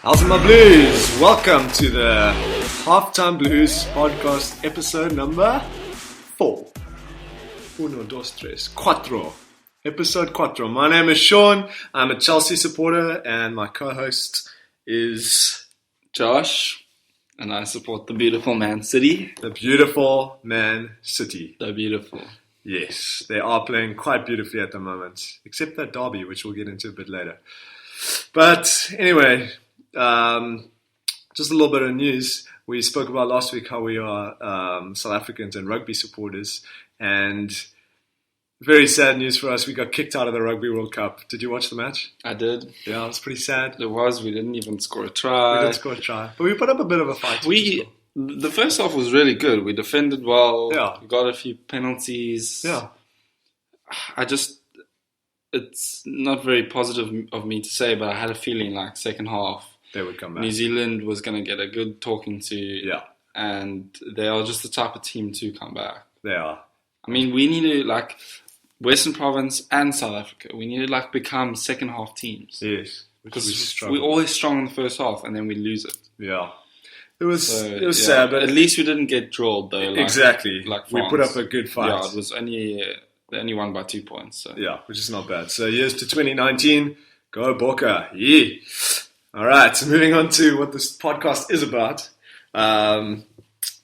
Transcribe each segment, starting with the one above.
Halftime Blues, welcome to the Halftime Blues Podcast episode number 4. Uno, dos, tres, cuatro. Episode cuatro. My name is Sean, I'm a Chelsea supporter, and my co-host is Josh, and I support the beautiful Man City. the beautiful Man City. The beautiful. Yes, they are playing quite beautifully at the moment, except that derby, which we'll get into a bit later. But anyway, just a little bit of news. We spoke about last week how we are South Africans and rugby supporters, and very sad news for us. We got kicked out of the Rugby World Cup. Did you watch the match? I did. Yeah, it was pretty sad. It was. We didn't even score a try. We didn't score a try, but we put up a bit of a fight. The first half was really good. We defended well. Yeah. We got a few penalties. Yeah. It's not very positive of me to say, but I had a feeling like second half, they would come back. New Zealand was going to get a good talking to. Yeah. And they are just the type of team to come back. They are. I mean, we need to, Western Province and South Africa, we need to, become second half teams. Yes. Because we're always strong in the first half and then we lose it. Yeah. It was sad, but at least we didn't get drilled, though. Exactly. We put up a good fight. Yeah, it was only... They only won by 2 points. So. Yeah, which is not bad. So here's to 2019. Go Boca. Yeah. All right, so moving on to what this podcast is about.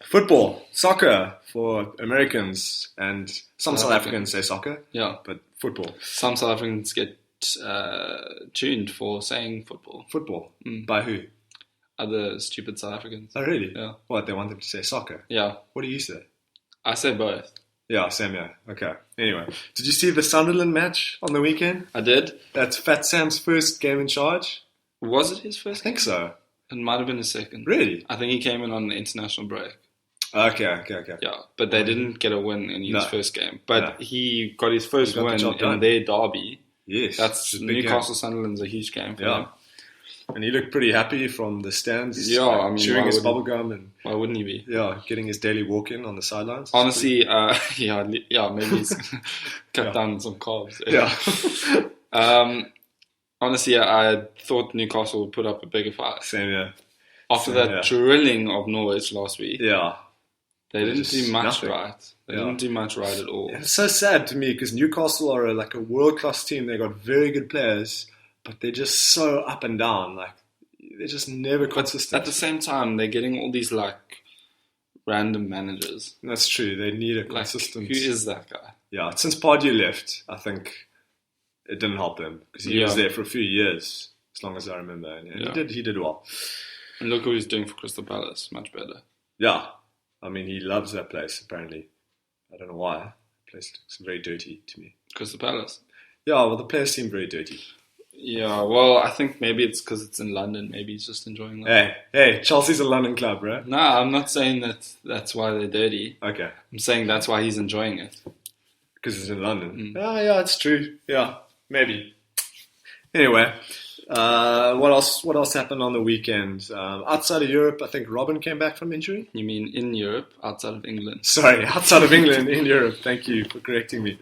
Football, soccer for Americans, and some South Africans say soccer. Yeah. But football. Some South Africans get tuned for saying football. Football? By who? Other stupid South Africans. Oh, really? Yeah. What, they want them to say soccer? Yeah. What do you say? I say both. Yeah, same here. Okay. Anyway, did you see the Sunderland match on the weekend? I did. That's Fat Sam's first game in charge? Was it his first I think so. It might have been his second. Really? I think he came in on the international break. Okay. Yeah, but they didn't get a win in his first game. But he got his first win the in their derby. Yes. That's Newcastle Sunderland's a huge game for them. And he looked pretty happy from the stands. Yeah, I mean, chewing his bubblegum and why wouldn't he be? Yeah, getting his daily walk in on the sidelines. Honestly, maybe he's cut down some carbs. Yeah. Honestly, I thought Newcastle would put up a bigger fight. Same, yeah. After that drilling of Norwich last week. Yeah. They didn't do much right. They Yeah. didn't do much right at all. It's so sad to me because Newcastle are a world-class team. They got very good players, but they're just so up and down. They're just never consistent. At the same time, they're getting all these random managers. That's true. They need a consistent... Who is that guy? Yeah, since Pardew left, I think it didn't help them because he was there for a few years, as long as I remember. And he did well. And look what he's doing for Crystal Palace. Much better. Yeah. I mean, he loves that place, apparently. I don't know why. The place looks very dirty to me. Crystal Palace? Yeah, well, the players seem very dirty. Yeah, well, I think maybe it's because it's in London. Maybe he's just enjoying that. Hey, Chelsea's a London club, right? No, I'm not saying that's why they're dirty. Okay. I'm saying that's why he's enjoying it. Because it's in London. Yeah, it's true. Yeah, maybe. Anyway, what else happened on the weekend? Outside of Europe, I think Robin came back from injury. You mean in Europe, outside of England? Sorry, outside of England, in Europe. Thank you for correcting me.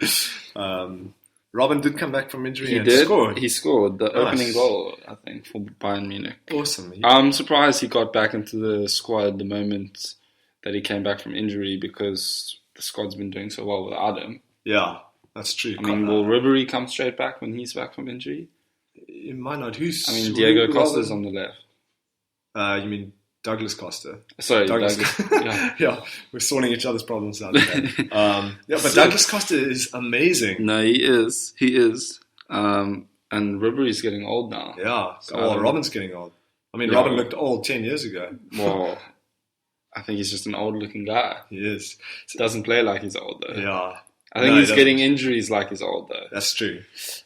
Robin did come back from injury and scored. He scored the opening goal, I think, for Bayern Munich. Awesome. I'm surprised he got back into the squad the moment that he came back from injury because the squad's been doing so well without him. Yeah, that's true. I mean, will Ribery come straight back when he's back from injury? It might not. Diego Costa's on the left. You mean Douglas Costa? Sorry, Douglas. Yeah, we're sorting each other's problems out. But Douglas Costa is amazing. No, he is. And Ribery's getting old now. Yeah, Robin's getting old. I mean, Robin looked old 10 years ago. Well, I think he's just an old-looking guy. He is. Doesn't play like he's old, though. Yeah. I think he's getting injuries like he's old, though. That's true.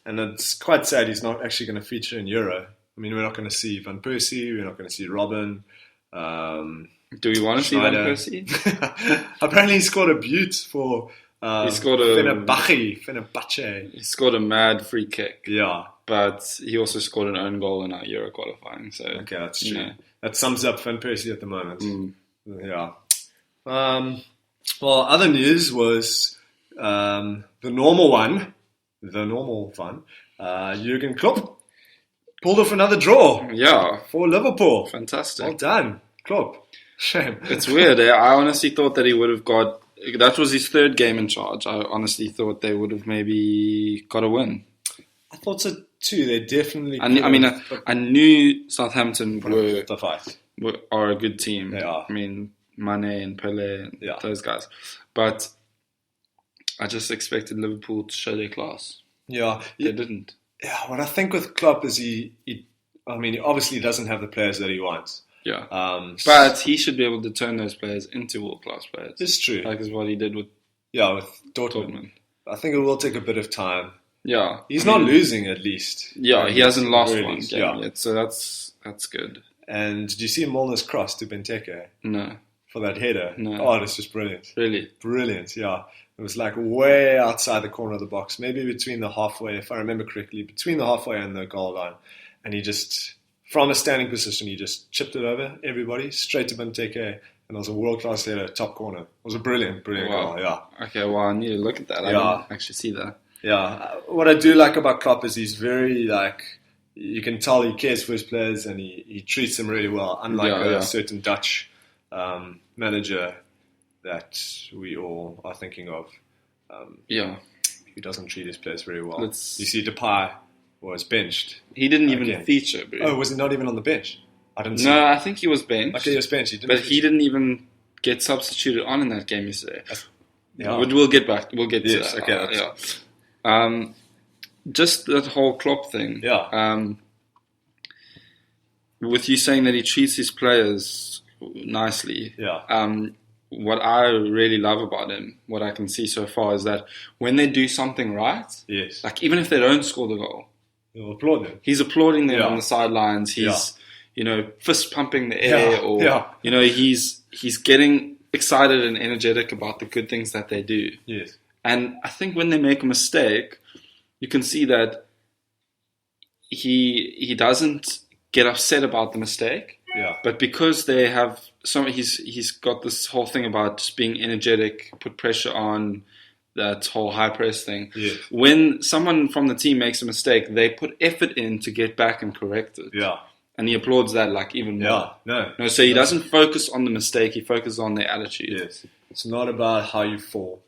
And it's quite sad he's not actually going to feature in Euro. I mean, we're not going to see Van Persie. We're not going to see Robin. Do we want to see Van Persie? Apparently, he scored a beaut for he scored Fenerbahce. He scored a mad free kick. Yeah. But he also scored an own goal in our Euro qualifying. So okay, that's true. That sums up Van Persie at the moment. Yeah. Well, other news was the normal one. Jurgen Klopp pulled off another draw. Yeah. For Liverpool. Fantastic. Well done, Klopp. Shame. It's weird. I honestly thought that he would have got... That was his third game in charge. I honestly thought they would have maybe got a win. I thought so too. They definitely... I knew Southampton are a good team. They are. I mean, Mane and Pele and those guys. But I just expected Liverpool to show their class. Yeah. They didn't. Yeah, what I think with Klopp is he obviously doesn't have the players that he wants. Yeah. But he should be able to turn those players into world-class players. It's true. Like is what he did with Dortmund. I think it will take a bit of time. Yeah. He's not losing, at least. Yeah, he hasn't lost one game yet, so that's good. And did you see Molnar's cross to Benteke? No. For that header? No. Oh, it's just brilliant. Really? Brilliant, yeah. It was like way outside the corner of the box, maybe between the halfway, if I remember correctly, between the halfway and the goal line. And he just, from a standing position, he just chipped it over everybody, straight to Benteke, and it was a world-class header, top corner. It was a brilliant goal, yeah. Okay, well, I need to look at that. I didn't actually see that. Yeah, what I do like about Klopp is he's very, you can tell he cares for his players and he treats them really well, unlike a certain Dutch manager that we all are thinking of. Who doesn't treat his players very well. You see Depay was benched. He didn't even feature, bro. Oh, was he not even on the bench? I didn't see. No, I think he was benched. Okay, he was benched. He didn't even get substituted on in that game yesterday. Yeah. We'll get back. We'll get to that. Okay, just that whole Klopp thing. Yeah. With you saying that he treats his players nicely. Yeah. What I really love about him, what I can see so far, is that when they do something right, like even if they don't score the goal, he'll applaud them. He's applauding them on the sidelines. He's, fist pumping the air, or he's getting excited and energetic about the good things that they do. Yes. And I think when they make a mistake, you can see that he doesn't get upset about the mistake. Yeah. But because they have he's got this whole thing about just being energetic, put pressure on, that whole high press thing. Yeah. When someone from the team makes a mistake, they put effort in to get back and correct it. Yeah. And he applauds that even more. Yeah. No, so he doesn't focus on the mistake, he focuses on their attitude. Yes. It's not about how you fall.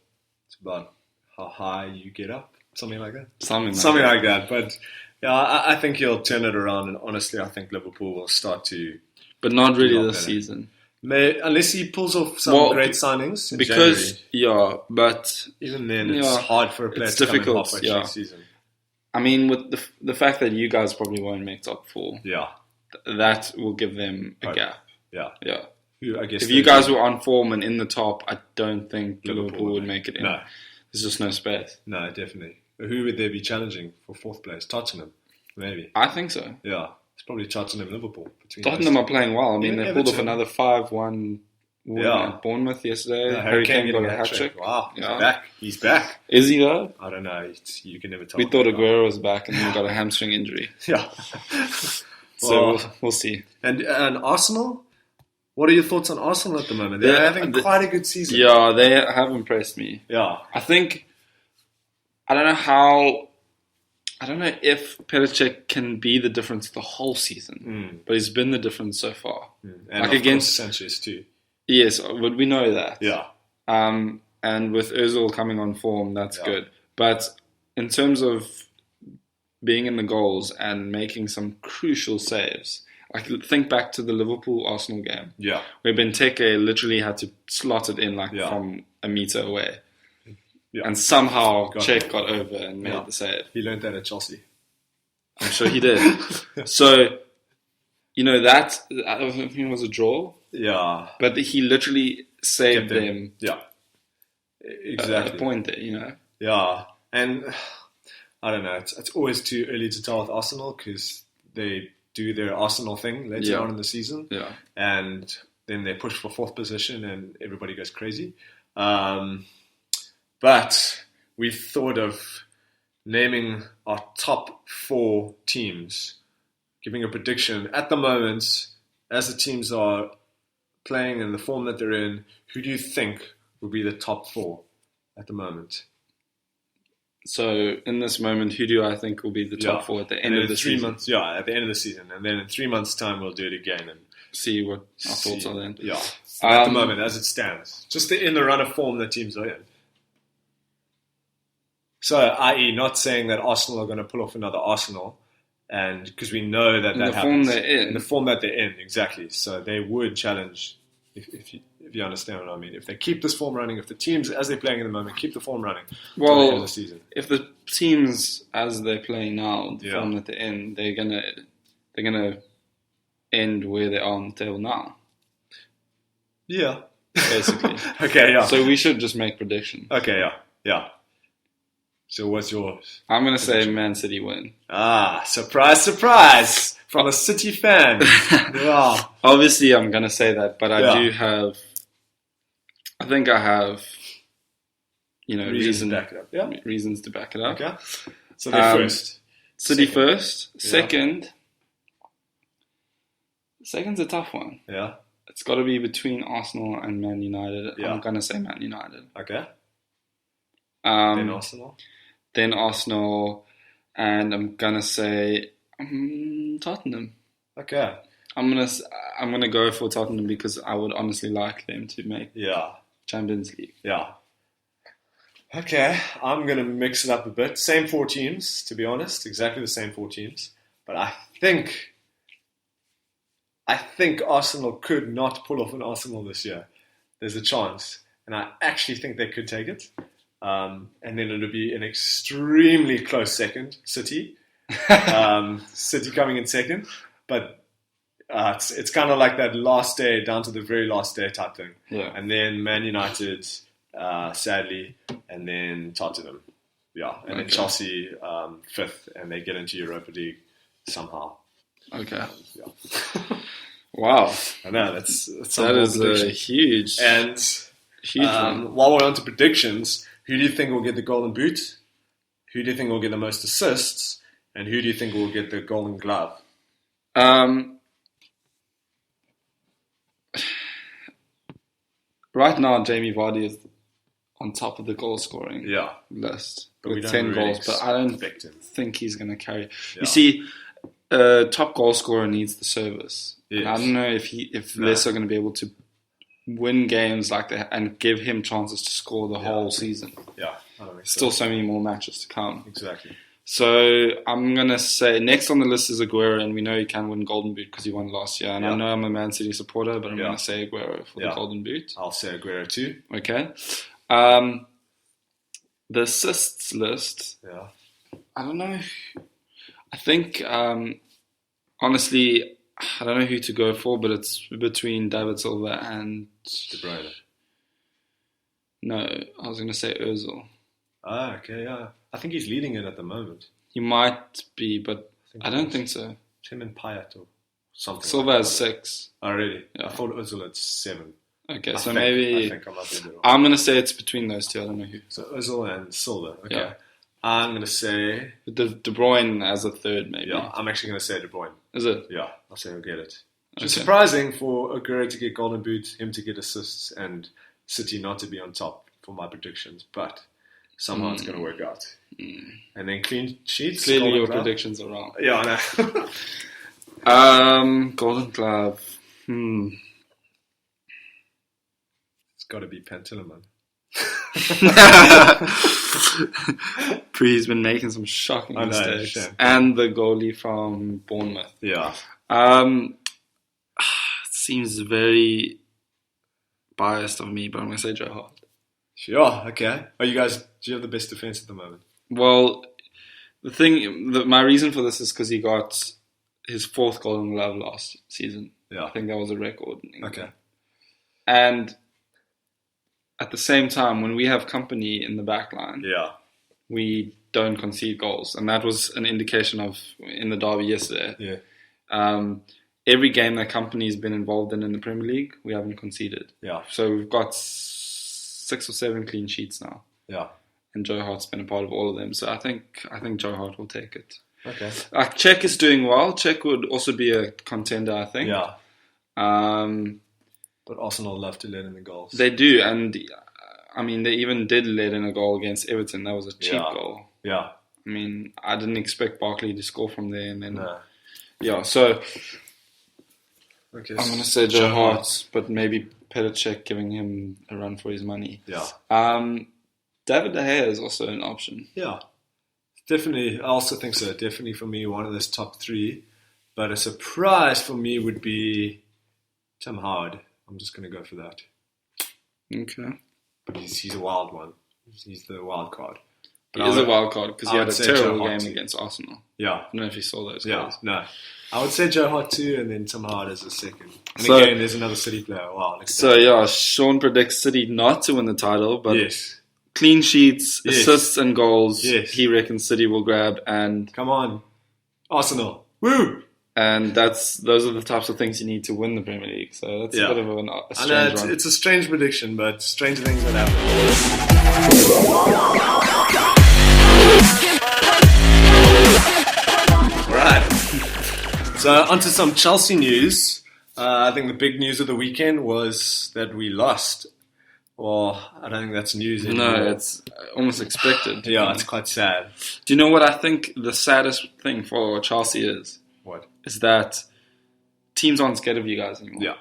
It's about how high you get up. Something like that. Something like that. But yeah, I think he'll turn it around, and honestly I think Liverpool will start to... But not really this season. Unless he pulls off some great signings in January. But even then it's hard for a player to come in halfway through the season. I mean, with the fact that you guys probably won't make top 4, that will give them a gap. Yeah. I guess if you guys were on form and in the top, I don't think Liverpool would make it in. No. There's just no space. No, definitely. Who would they be challenging for 4th place? Tottenham, maybe. I think so. Yeah. It's probably Tottenham, Liverpool. Tottenham are playing well. I mean, they pulled off another 5-1 win at Bournemouth yesterday. Harry Kane got a hat-trick. Wow, he's back. Is he though? I don't know. You can never tell. We thought Aguero was back and then he got a hamstring injury. Yeah. So we'll see. And Arsenal? What are your thoughts on Arsenal at the moment? They're having quite a good season. Yeah, they have impressed me. Yeah. I think... I don't know if Perisic can be the difference the whole season, but he's been the difference so far. And like against Sanchez too. Yes, but we know that. Yeah. And with Ozil coming on form, that's good. But in terms of being in the goals and making some crucial saves, I think back to the Liverpool-Arsenal game. Yeah. Where Benteke literally had to slot it in from a meter away. Yeah. And somehow Czech got over and made the save. He learned that at Chelsea. I'm sure he did. So, that I think it was a draw. Yeah. But he literally saved them. Yeah. Exactly. At a point there, Yeah. And I don't know. It's always too early to tell with Arsenal because they do their Arsenal thing later on in the season. Yeah. And then they push for 4th position and everybody goes crazy. But we thought of naming our top 4 teams, giving a prediction. At the moment, as the teams are playing in the form that they're in, who do you think will be the top 4 at the moment? So in this moment, who do I think will be the top 4 at the end of the season? 3 months, at the end of the season. And then in 3 months' time, we'll do it again and see what our thoughts are then. Yeah. At the moment, as it stands. Just in the run of form that teams are in. So, i.e., not saying that Arsenal are going to pull off another Arsenal, and because we know that that happens. Form they're in. In the form that they're in, exactly. So they would challenge, if you understand what I mean. If they keep this form running, if the teams, as they're playing in the moment, keep the form running till the end of the season. If the teams, as they're playing now, the form that they're in, they're gonna end where they are on the table now. Yeah. Basically. Okay, yeah. So we should just make predictions. Okay, yeah. So what's yours? I'm going to say Man City win. Surprise, surprise! From a City fan. Yeah. Obviously, I'm going to say that, but I do have... I think I have, reasons to back it up. Yeah. Reasons to back it up. Okay. So they're first. City first. Yeah. Second's a tough one. Yeah. It's got to be between Arsenal and Man United. Yeah. I'm going to say Man United. Okay. Then Arsenal. And I'm gonna say Tottenham. Okay. I'm gonna go for Tottenham because I would honestly like them to make Champions League. Yeah. Okay, I'm gonna mix it up a bit. Same 4 teams, to be honest, exactly the same 4 teams. But I think Arsenal could not pull off an Arsenal this year. There's a chance, and I actually think they could take it. And then it'll be an extremely close second, City. City coming in second. But it's kind of like that last day, down to the very last day type thing. Yeah. And then Man United, sadly, and then Tottenham. Yeah. And then Chelsea, 5th, and they get into Europa League somehow. Okay. Yeah. Wow. I know, that is a huge... And while we're on to predictions... Who do you think will get the Golden Boot? Who do you think will get the most assists? And who do you think will get the Golden Glove? Right now, Jamie Vardy is on top of the goal scoring list with 10 goals, but I don't think he's going to carry. Yeah. You see, top goal scorer needs the service. Yes. I don't know if Leicester are going to be able to win games like that and give him chances to score the whole season. Yeah, I don't think Still so many more matches to come. Exactly. So I'm going to say next on the list is Aguero, and we know he can win Golden Boot because he won last year. And I know I'm a Man City supporter, but I'm going to say Aguero for the Golden Boot. I'll say Aguero too. Okay. The assists list. Yeah. I don't know. I think, honestly, I don't know who to go for, but it's between David Silva and... De Bruyne. No, I was going to say Ozil. Okay, yeah. I think he's leading it at the moment. He might be, but I don't think so. Him and Payet or something. Silva has 6. Oh, really? Yeah. I thought Ozil had 7. Okay, so maybe... I think I might be a bit wrong. I'm going to say it's between those two. I don't know who. So Ozil and Silva. Okay. Yeah. I'm going to say... De Bruyne as a third, maybe. Yeah, I'm actually going to say De Bruyne. Is it? Yeah, I'll say he'll get it. Which is surprising for Aguero to get Golden Boot, him to get assists, and City not to be on top for my predictions. But somehow it's going to work out. And then clean sheets. Clearly your predictions are wrong. Yeah, I know. Golden Glove. It's got to be Pantilimon. He's been making some shocking mistakes. And the goalie from Bournemouth. Yeah. It seems very biased of me, but I'm going to say Joe Hart. Sure, okay. Do you have the best defense at the moment? Well, my reason for this is because he got his 4th Golden Glove last season. Yeah. I think that was a record. Okay. And at the same time, when we have company in the back line, we don't concede goals. And that was an indication of, in the derby yesterday, Every game that company's been involved in the Premier League, we haven't conceded. Yeah. So we've got 6 or 7 clean sheets now. Yeah. And Joe Hart's been a part of all of them. So I think Joe Hart will take it. Okay. Czech is doing well. Czech would also be a contender, I think. Yeah. But Arsenal love to let in the goals. They do, and I mean, they even did let in a goal against Everton. That was a cheap goal. Yeah. I mean, I didn't expect Barkley to score from there, and then no. So okay, I'm going to say Joe Hart, but maybe Petr Cech giving him a run for his money. Yeah. David De Gea is also an option. Yeah. Definitely, I also think so. Definitely for me, one of those top 3. But a surprise for me would be Tim Howard. I'm just going to go for that. Okay. But he's a wild one. He's the wild card. But he is a wild card because he had a terrible game against Arsenal. Yeah. I don't know if you saw those goals. No. I would say Joe Hart too, and then Tim Howard as a second. And again, there's another City player. Wow. Sean predicts City not to win the title, but yes. Clean sheets, assists and goals, yes. He reckons City will grab. And come on, Arsenal. Woo! And those are the types of things you need to win the Premier League. So that's a bit of a strange one. It's a strange prediction, but strange things that happen. Right. So onto some Chelsea news. I think the big news of the weekend was that we lost. Well, I don't think that's news anymore. No, it's almost expected. Yeah, it's quite sad. Do you know what I think the saddest thing for Chelsea is? What? Is that teams aren't scared of you guys anymore. Yeah.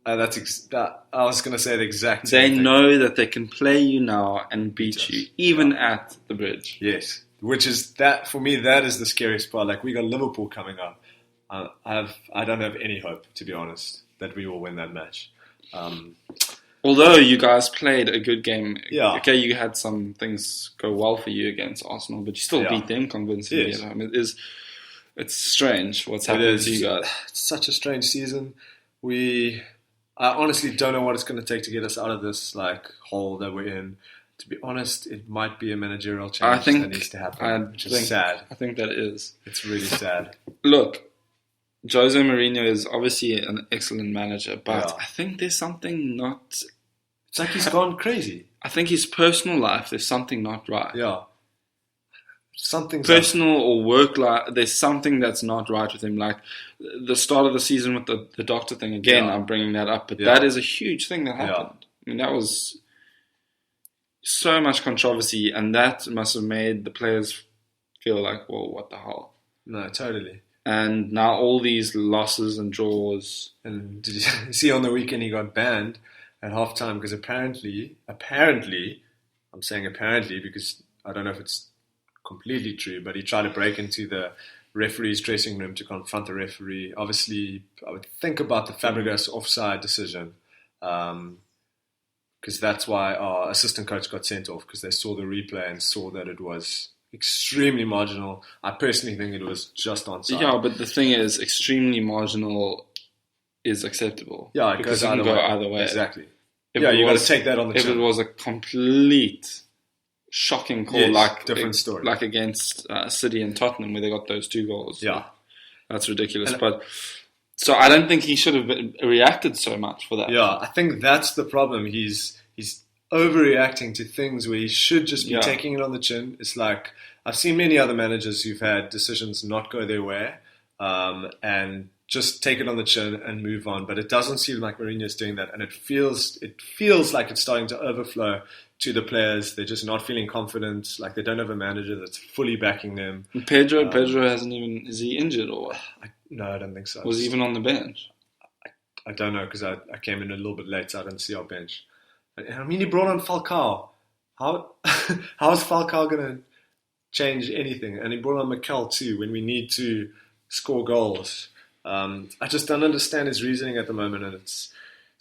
I was going to say the exact same thing. They know that they can play you now and beat you, even at the bridge. Yes. Which is, that for me, that is the scariest part. Like, we got Liverpool coming up. I don't have any hope, to be honest, that we will win that match. Although you guys played a good game. Yeah. Okay, you had some things go well for you against Arsenal, but you still beat them convincingly at home. It's strange what's happening to you guys. It's such a strange season. I honestly don't know what it's going to take to get us out of this hole that we're in. To be honest, it might be a managerial change that needs to happen, which is sad. I think that is. It's really sad. Look, Jose Mourinho is obviously an excellent manager, but I think there's something not... It's like he's gone crazy. I think his personal life, there's something not right. Yeah. Something personal or work life, there's something that's not right with him. Like the start of the season with the doctor thing, again, I'm bringing that up, but that is a huge thing that happened. I mean, that was so much controversy, and that must have made the players feel like, well, what the hell? No, totally. And now all these losses and draws. And did you see on the weekend he got banned at halftime because apparently, I'm saying apparently because I don't know if it's completely true, but he tried to break into the referee's dressing room to confront the referee. Obviously, I would think about the Fabregas offside decision because that's why our assistant coach got sent off, because they saw the replay and saw that it was extremely marginal. I personally think it was just onside. Yeah, but the thing is, extremely marginal is acceptable. Yeah, it because goes it can go either way. Exactly. You've got to take that on the chin. If it was a complete shocking call, different story. Like against City and Tottenham, where they got those 2 goals. Yeah. That's ridiculous. So I don't think he should have reacted so much for that. Yeah, I think that's the problem. He's overreacting to things where he should just be taking it on the chin. It's like, I've seen many other managers who've had decisions not go their way and just take it on the chin and move on. But it doesn't seem like Mourinho's doing that, and it feels like it's starting to overflow to the players. They're just not feeling confident, like they don't have a manager that's fully backing them. And Pedro hasn't even... Is he injured or what? No, I don't think so. Was he even on the bench? I don't know, because I came in a little bit late, so I didn't see our bench. I mean, he brought on Falcao. How is Falcao going to change anything? And he brought on Mikel too, when we need to score goals. I just don't understand his reasoning at the moment, and it's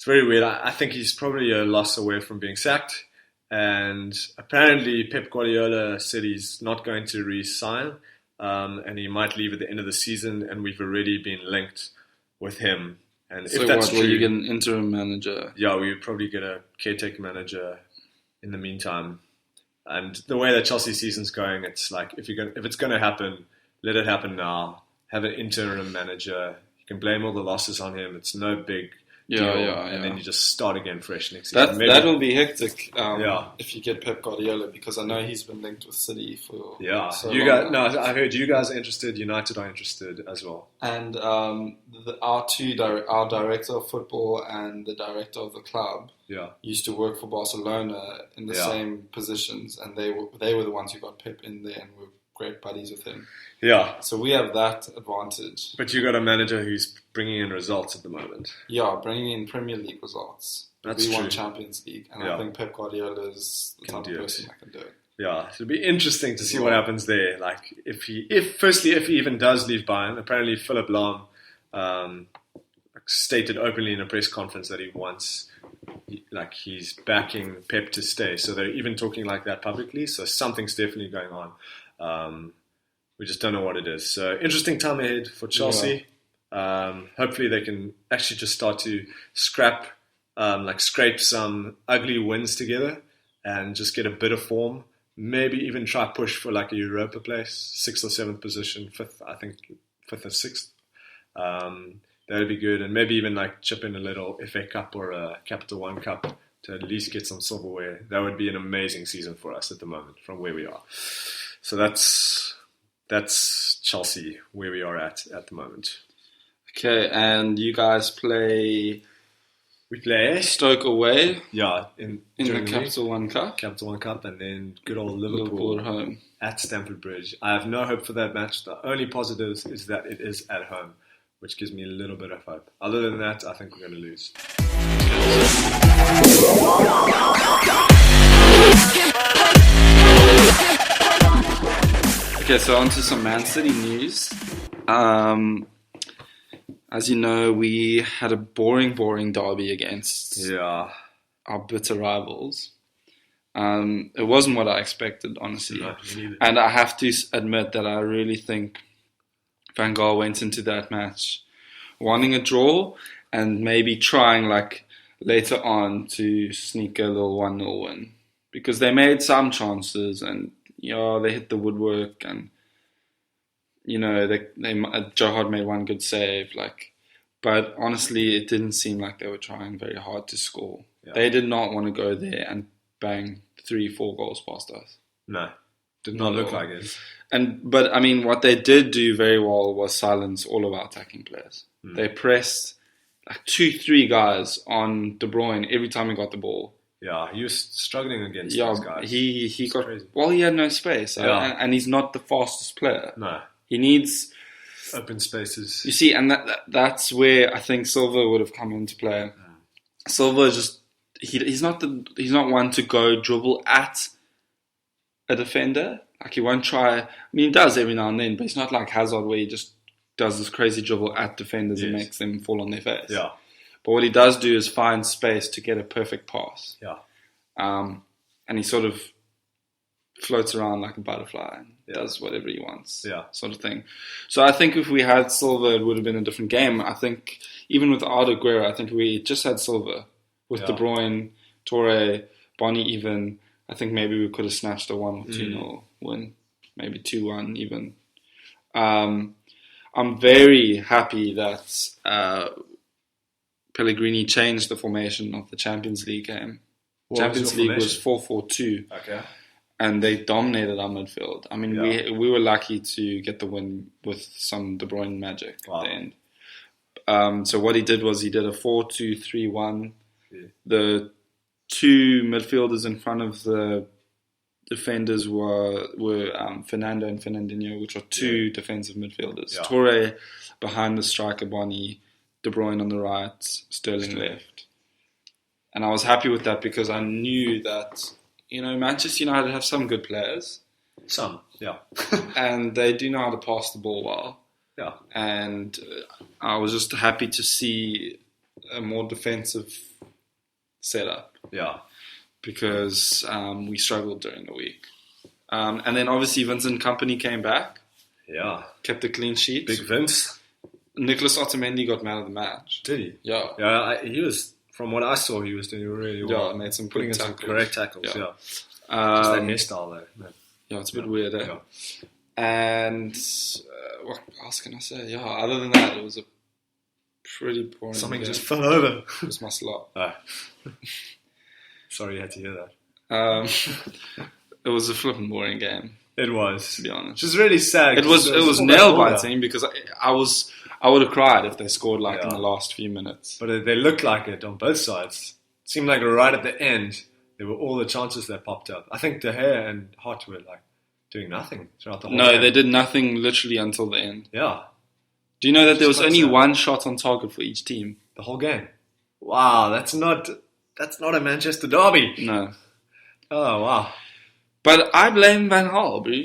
very weird. I think he's probably a loss away from being sacked, and apparently Pep Guardiola said he's not going to re-sign, and he might leave at the end of the season, and we've already been linked with him. And so if that's what, true, will you get an interim manager? Yeah, we would probably get a caretaker manager in the meantime. And the way that Chelsea season's going, it's like if it's going to happen, let it happen now. Have an interim manager can blame all the losses on him. It's no big deal. And then you just start again fresh next season. That will be hectic if you get Pep Guardiola, because I know he's been linked with City for so long. I heard you guys are interested. United are interested as well. And our director of football and the director of the club used to work for Barcelona in the same positions, and they were the ones who got Pep in there and were great buddies with him. Yeah. So we have that advantage. But you got a manager who's bringing in results at the moment. Yeah, bringing in Premier League results. That's we true. won Champions League, and I think Pep Guardiola is the type of person that can do it. Yeah, it'll be interesting to see what happens there. Like, if he even does leave Bayern, apparently Philip Lahm stated openly in a press conference that he wants, he's backing Pep to stay. So they're even talking like that publicly. So something's definitely going on. We just don't know what it is. So interesting time ahead for Chelsea. Hopefully they can actually just start to scrape some ugly wins together and just get a bit of form. Maybe even try push for like a Europa place, 6th or 7th position, 5th or 6th. That would be good. And maybe even like chip in a little FA Cup or a Capital One Cup to at least get some silverware. That would be an amazing season for us at the moment from where we are. So that's Chelsea, where we are at the moment. Okay, and you guys play... We play Stoke away. Yeah, in the Capital One Cup. Capital One Cup, and then good old Liverpool at home. At Stamford Bridge. I have no hope for that match. The only positives is that it is at home, which gives me a little bit of hope. Other than that, I think we're going to lose. Okay, so on to some Man City news. As you know, we had a boring derby against our bitter rivals. It wasn't what I expected, honestly. No, and I have to admit that I really think Van Gaal went into that match wanting a draw and maybe trying later on to sneak a little 1-0 win. Because they made some chances and they hit the woodwork, and Joe Hart made one good save, but honestly, it didn't seem like they were trying very hard to score. Yeah. They did not want to go there and bang 3-4 goals past us. No, did not look like it. But I mean, what they did do very well was silence all of our attacking players. They pressed 2-3 guys on De Bruyne every time he got the ball. Yeah, he was struggling against those guys. He got crazy. Well, he had no space, and he's not the fastest player. No, he needs open spaces. You see, and that's where I think Silva would have come into play. Silva is just he's not one to go dribble at a defender. He won't try. I mean, he does every now and then, but it's not like Hazard where he just does this crazy dribble at defenders and makes them fall on their face. Yeah. But what he does do is find space to get a perfect pass. Yeah. And he sort of floats around like a butterfly and does whatever he wants, sort of thing. So I think if we had Silva, it would have been a different game. I think even without Aguero, I think we just had Silva. With De Bruyne, Torre, Bonnie even, I think maybe we could have snatched a 1 or 2-0 win, maybe 2-1 even. I'm very happy that Pellegrini changed the formation of the Champions League game. Champions League was 4-4-2. Okay. And they dominated our midfield. I mean, we were lucky to get the win with some De Bruyne magic at the end. So what he did was he did a 4-2-3-1. Yeah. The two midfielders in front of the defenders were Fernando and Fernandinho, which are two defensive midfielders. Yeah. Torre behind the striker Bonnie, De Bruyne on the right, Sterling left. And I was happy with that because I knew that, Manchester United have some good players. Some, yeah. And they do know how to pass the ball well. Yeah. And I was just happy to see a more defensive setup. Yeah. Because we struggled during the week. And then obviously Vincent Kompany came back. Yeah. Kept a clean sheet. Big Vince. Nicholas Otamendi got man of the match. Did he? Yeah. Yeah, he was, from what I saw, he was doing really well. Yeah, made some putting in some correct tackles, yeah. Just that hairstyle though. Man. Yeah, it's a bit weird, eh? Yeah. And what else can I say? Yeah, other than that, it was a Pretty boring. Something game. just fell over. Just my slot. Sorry you had to hear that. It was a flipping boring game. It was, to be honest. Which is really sad. It was nail biting because I would have cried if they scored in the last few minutes. But they looked like it on both sides. It seemed like right at the end, there were all the chances that popped up. I think De Gea and Hart were doing nothing throughout the whole game. They did nothing literally until the end. Yeah. Do you know that there was only one shot on target for each team? The whole game. Wow, that's not a Manchester derby. No. Oh, wow. But I blame Van Gaal, bro.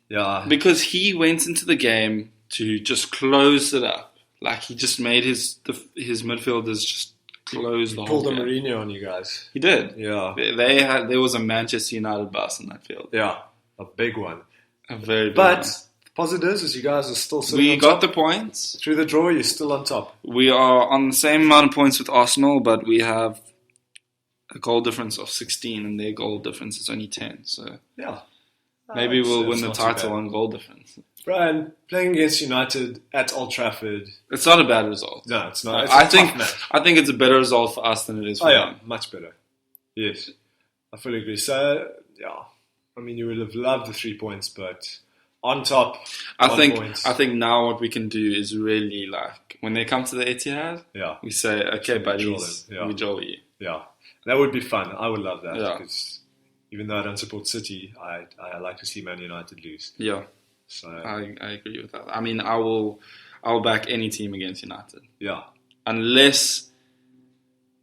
Yeah. Because he went into the game to just close it up. He just made his midfielders just close the whole game. Pulled a Mourinho on you guys. He did. Yeah. There was a Manchester United bus in that field. Yeah. A big one. A very big one. But the positive is you guys are still sitting We on got top. the points. Through the draw, you're still on top. We are on the same amount of points with Arsenal, but we have a goal difference of 16 and their goal difference is only 10. So yeah, maybe we'll win the title on goal difference. Brian, playing against United at Old Trafford. It's not a bad result. No, it's not. It's I think it's a better result for us than it is for them. Much better. Yes, I fully agree. So, yeah, I mean, you would have loved the 3 points, but on top, I think now what we can do is really when they come to the Etihad, we say, okay, buddies, we draw you. Yeah. That would be fun. I would love that because even though I don't support City, I like to see Man United lose. Yeah, so I agree with that. I mean, I will back any team against United. Yeah, unless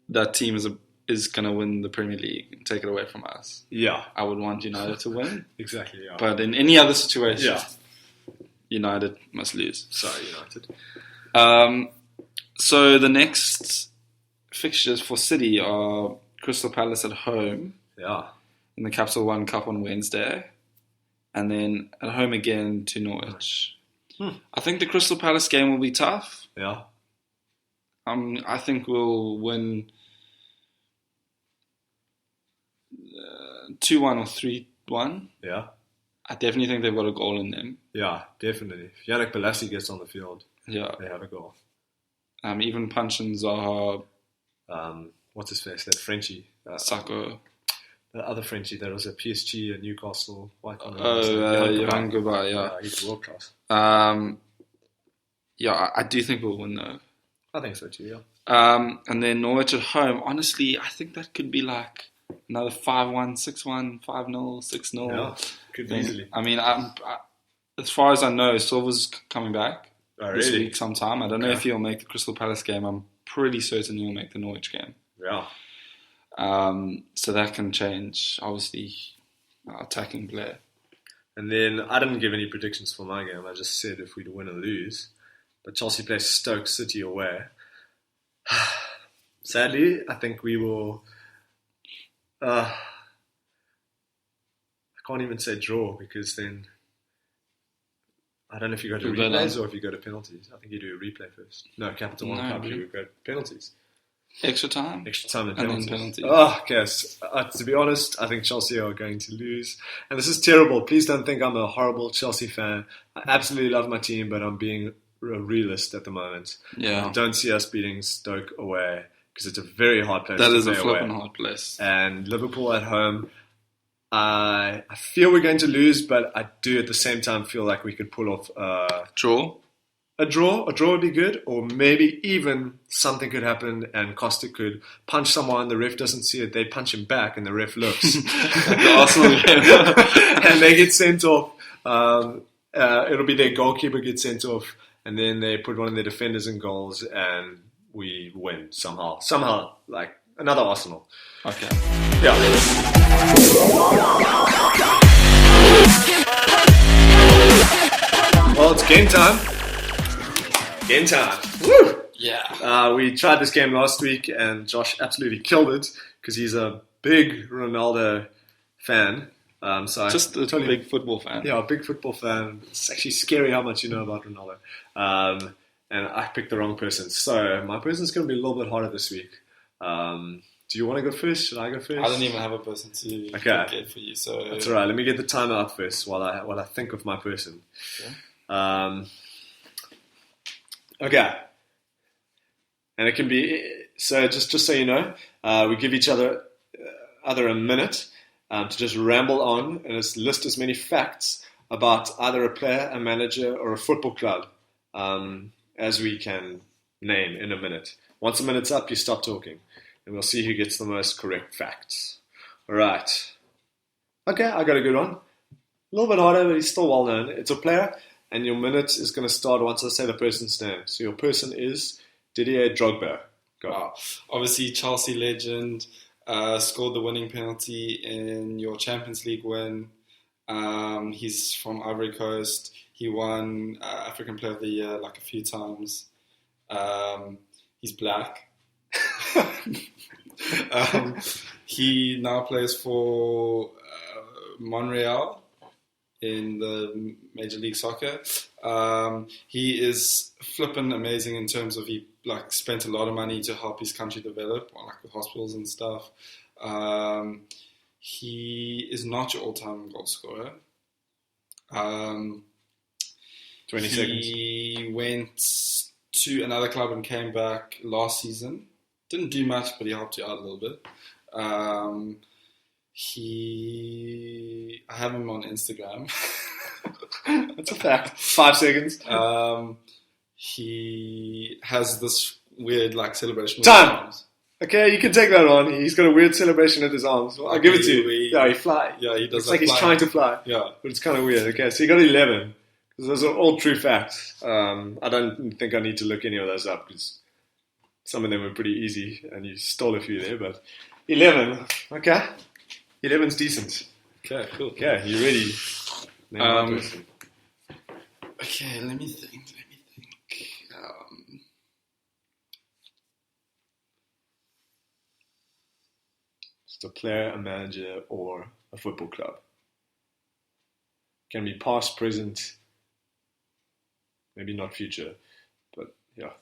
that team is going to win the Premier League and take it away from us. Yeah, I would want United to win. Exactly. Yeah, but in any other situation, United must lose. Sorry, United. So the next fixtures for City are Crystal Palace at home. Yeah. In the Capital One Cup on Wednesday. And then at home again to Norwich. I think the Crystal Palace game will be tough. Yeah. I think we'll win 2-1 or 3-1. Yeah. I definitely think they've got a goal in them. Yeah, definitely. If Yannick Bolasie gets on the field, they have a goal. Even Punchin Zaha. What's his face? That Frenchie. Sako. The other Frenchie. There was a PSG at Newcastle. Johan Guba, yeah. He's world class. I do think we'll win though. I think so too, yeah. And then Norwich at home. Honestly, I think that could be another 5-1, 6-1, 5-0, 6-0. Yeah, could be easily. I mean, as far as I know, Silva's coming back this week sometime. I don't know if he'll make the Crystal Palace game. I'm pretty certain he'll make the Norwich game. Yeah. So that can change, obviously, attacking player. And then I didn't give any predictions for my game. I just said if we'd win or lose. But Chelsea plays Stoke City away. Sadly, I think we will... I can't even say draw because then... I don't know if you go to replays or if you go to penalties. I think you do a replay first. No, Capital One Cup, you go to penalties. Extra time and penalties. Penalties. Oh, yes. To be honest, I think Chelsea are going to lose. And this is terrible. Please don't think I'm a horrible Chelsea fan. I absolutely love my team, but I'm being a realist at the moment. Yeah. I don't see us beating Stoke away because it's a very hard place to play away. That is a flipping hard place. And Liverpool at home, I feel we're going to lose, but I do at the same time feel like we could pull off a draw. A draw would be good, or maybe even something could happen and Costa could punch someone, the ref doesn't see it, they punch him back and the ref looks. The Arsenal game. And they get sent off. It'll be their goalkeeper gets sent off, and then they put one of their defenders in goals and we win somehow. Somehow, like another Arsenal. Okay. Yeah. Well, it's game time. Game time. Woo! Yeah. We tried this game last week and Josh absolutely killed it because he's a big Ronaldo fan. Just a big football fan. Yeah, a big football fan. It's actually scary how much you know about Ronaldo. And I picked the wrong person. So my person's going to be a little bit harder this week. Do you want to go first? Should I go first? I don't even have a person to get for you. So that's all right. Let me get the timer out first while I think of my person. Okay. Okay. And it can be, so just so you know, we give each other a minute to just ramble on and just list as many facts about either a player, a manager, or a football club as we can name in a minute. Once a minute's up, you stop talking, and we'll see who gets the most correct facts. All right. Okay, I got a good one. A little bit harder, but he's still well known. It's a player, and your minute is going to start once I say the person's name. So your person is Didier Drogba. Go. Wow. Obviously, Chelsea legend, scored the winning penalty in your Champions League win. He's from Ivory Coast. He won African Player of the Year like a few times. He's black. He now plays for Montreal in the Major League Soccer. He is flippin' amazing in terms of he spent a lot of money to help his country develop, like with hospitals and stuff. He is not your all-time goal scorer. 20 seconds. He went to another club and came back last season. Didn't do much, but he helped you out a little bit. I have him on Instagram. That's a fact. 5 seconds. He has this weird celebration. Time. Okay, you can take that on. He's got a weird celebration at his arms. I'll give it to you. Yeah, he flies. Yeah, he does. It's like he's trying to fly. Yeah, but it's kind of weird. Okay, so you got 11. Those are all true facts. I don't think I need to look any of those up because some of them were pretty easy, and you stole a few there. But 11. Okay, 11's decent. Okay, cool. Okay, you ready? Okay, let me think. Just a player, a manager, or a football club. Can be past, present, maybe not future, but yeah.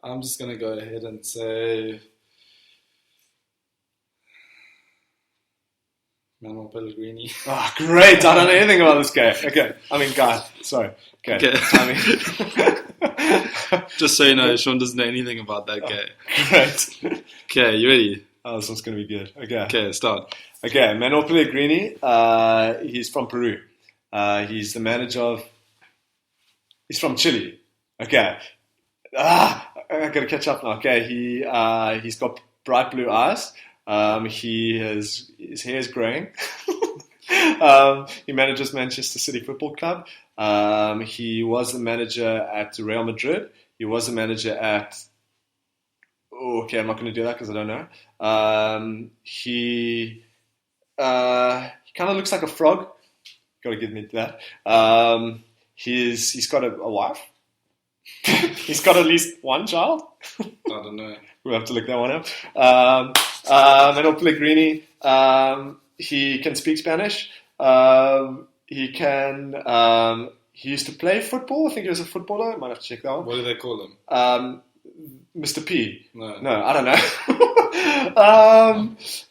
I'm just going to go ahead and say Manuel Pellegrini. Oh, great. I don't know anything about this guy. Okay. Guy. Sorry. Okay. Just so you know, Sean doesn't know anything about that guy. Great. Okay, you ready? Oh, this one's going to be good. Okay, start. Okay, Manuel Pellegrini, he's from Peru. He's the manager of... He's from Chile. Okay. I got to catch up now. Okay, he's got bright blue eyes. His hair is growing. He manages Manchester City Football Club. He was the manager at Real Madrid. He was the manager at... Oh, okay, I'm not going to do that because I don't know. He kind of looks like a frog. Got to give me that. He's got a wife. He's got at least one child. I don't know. We'll have to look that one up. Manuel Pellegrini. He can speak Spanish. He can. He used to play football. I think he was a footballer. I might have to check that one. What do they call him? Mr. P. No, I don't know.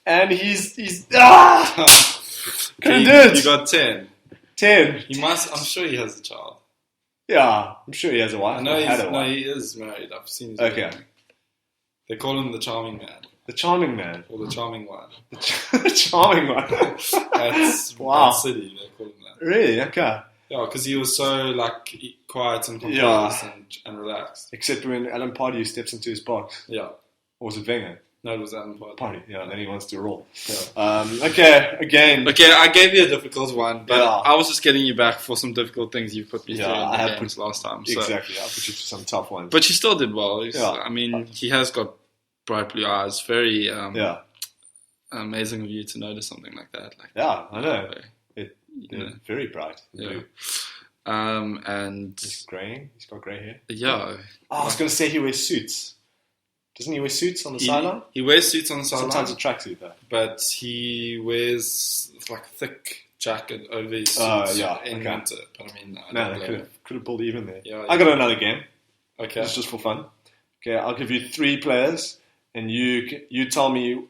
And he's couldn't do it. You got 10. 10. He must. I'm sure he has a child. Yeah, I'm sure he has a wife. I know he is married. I've seen his okay. Wedding. They call him the Charming Man. The Charming Man. Or the Charming One. The Charming One. That's wow. City, they call him that. Really? Okay. Yeah, because he was so quiet and composed and relaxed. Except when Alan Pardew steps into his box. Yeah. Or was it Wenger? No, it was Alan Pardew. Yeah, then he wants to roll. Yeah. Okay, again. Okay, I gave you a difficult one, but I was just getting you back for some difficult things you put me through in the games last time. So. Exactly, I put you through some tough ones. But you still did well. He has got bright blue eyes. Very amazing of you to notice something like that. I know. They're very bright. Yeah. And he's greying. He's got grey hair. Yeah. I was going to say he wears suits. Doesn't he wear suits on the sideline? He wears suits on the sideline. Sometimes a tracksuit though. But he wears thick jacket over his suits in winter. But could have pulled even there. Yeah, I got another game. Okay. It's just for fun. Okay, I'll give you 3 players, and you tell me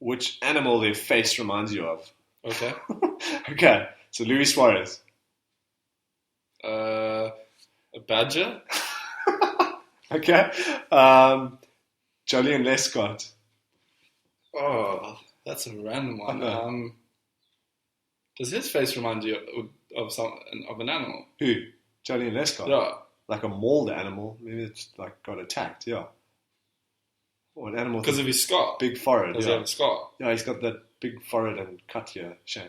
which animal their face reminds you of. Okay. Okay. So Luis Suarez. A badger. Okay. Jolien Lescott. Oh, that's a random one. Does his face remind you of an animal? Who? Jolien Lescott? Yeah. Like a mauled animal. Maybe it's like got attacked, yeah. Or an animal because of his scar. Big forehead. Does he have a scar? Yeah, he's got that big forehead and cut here, Shane.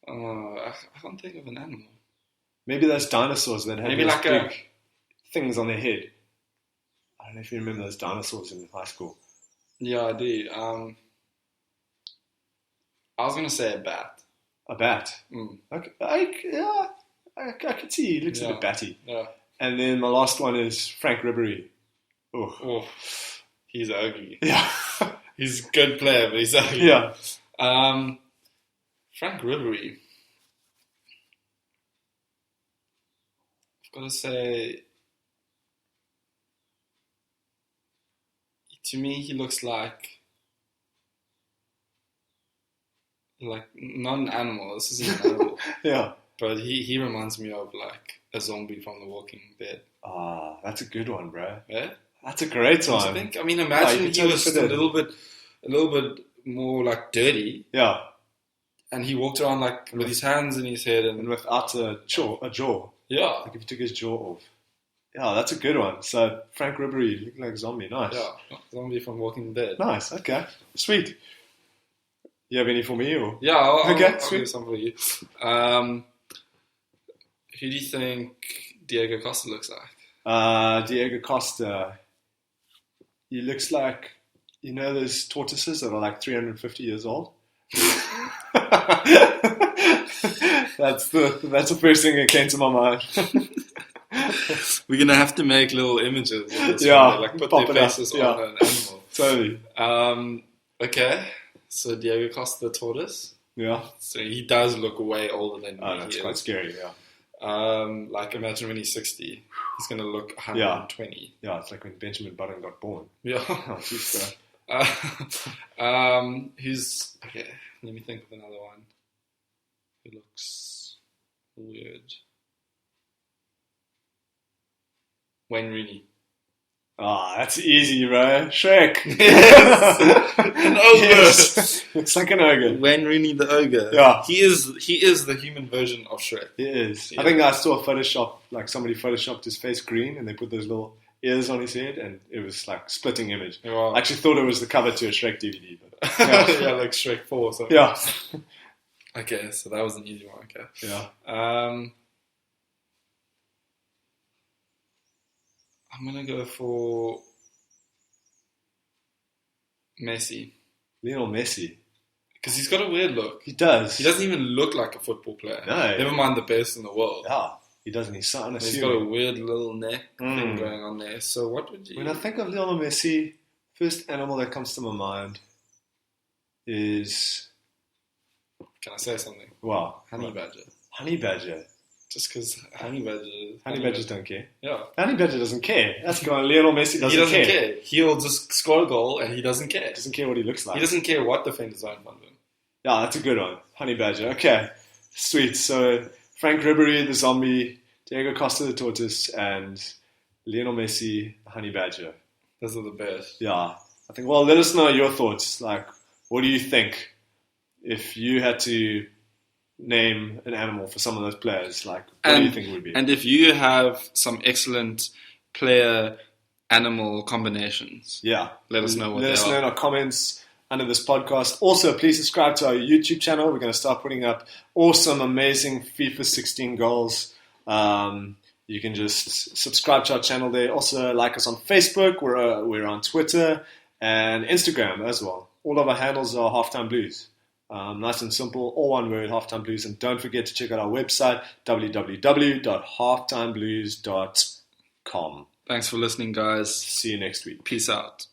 I can't think of an animal. Maybe those dinosaurs that had those big things on their head. I don't know if you remember those dinosaurs in high school. Yeah, I do. I was going to say a bat. A bat? Mm. Okay. I could see he looks a bit batty. Yeah. And then my last one is Frank Ribery. Oh, he's ugly. Yeah. He's a good player, but he's ugly. Yeah. Frank Ribery. I've got to say, to me, he looks like not an animal. This isn't an animal. Yeah. But he reminds me of like a zombie from The Walking Dead. Ah, that's a good one, bro. Yeah? That's a great one. I mean, imagine he was a little bit more like dirty. Yeah. And he walked around like with his hands in his head and without a jaw. Yeah. Like if he took his jaw off. Yeah, that's a good one. So Frank Ribery looking like a zombie. Nice. Yeah, zombie from Walking Dead. Nice. Okay. Sweet. You have any for me or? Yeah. I'll sweet. do some for you. Who do you think Diego Costa looks like? Diego Costa. He looks like, you know, those tortoises that are like 350 years old. That's the first thing that came to my mind. We're gonna have to make little images of this one, like put their faces on an animal. Totally. Okay, so Diego Costa the tortoise. Yeah. So he does look way older than me. Oh, that's quite scary. Yeah. Like imagine when he's 60, he's gonna look 120. Yeah, it's like when Benjamin Button got born. Yeah. Oh, geez, who's okay? Let me think of another one. Who looks weird? Wayne Rooney. Ah, that's easy, bro. Shrek. Yes. An ogre. Yes. Looks like an ogre. Wayne Rooney the ogre. Yeah. He is the human version of Shrek. He is. Yeah. I think I saw a Photoshop, like somebody Photoshopped his face green and they put those little ears on his head and it was like splitting image. Wow. I actually thought it was the cover to a Shrek DVD. But yeah, like Shrek 4 or something. Yeah. Okay, so that was an easy one. Okay. Yeah. I'm gonna go for Messi. Lionel Messi. Because he's got a weird look. He does. He doesn't even look like a football player. No. Never mind the best in the world. Yeah. He doesn't. He's so unassuming. He's got a weird little neck thing going on there. So what would you... When I think of Lionel Messi, first animal that comes to my mind is... Can I say something? Wow. Honey badger. Honey badger. Just because honey badgers don't care. Yeah. Honey badger doesn't care. That's going. Lionel Messi doesn't care. He doesn't care. He'll just score a goal and he doesn't care. Doesn't care what he looks like. He doesn't care what defenders are in front of him. Yeah, that's a good one. Honey badger. Okay. Sweet. So Frank Ribery, the zombie, Diego Costa, the tortoise, and Lionel Messi, the honey badger. Those are the best. Yeah. I think, well, let us know your thoughts. Like, what do you think if you had to name an animal for some of those players? Like, what do you think it would be? And if you have some excellent player-animal combinations, let us know what they are. Let us know in our comments under this podcast. Also, please subscribe to our YouTube channel. We're going to start putting up awesome, amazing FIFA 16 goals. You can just subscribe to our channel there. Also, like us on Facebook. We're on Twitter and Instagram as well. All of our handles are Halftime Blues. Nice and simple, all one word, Halftime Blues. And don't forget to check out our website, www.halftimeblues.com. Thanks for listening, guys. See you next week. Peace out.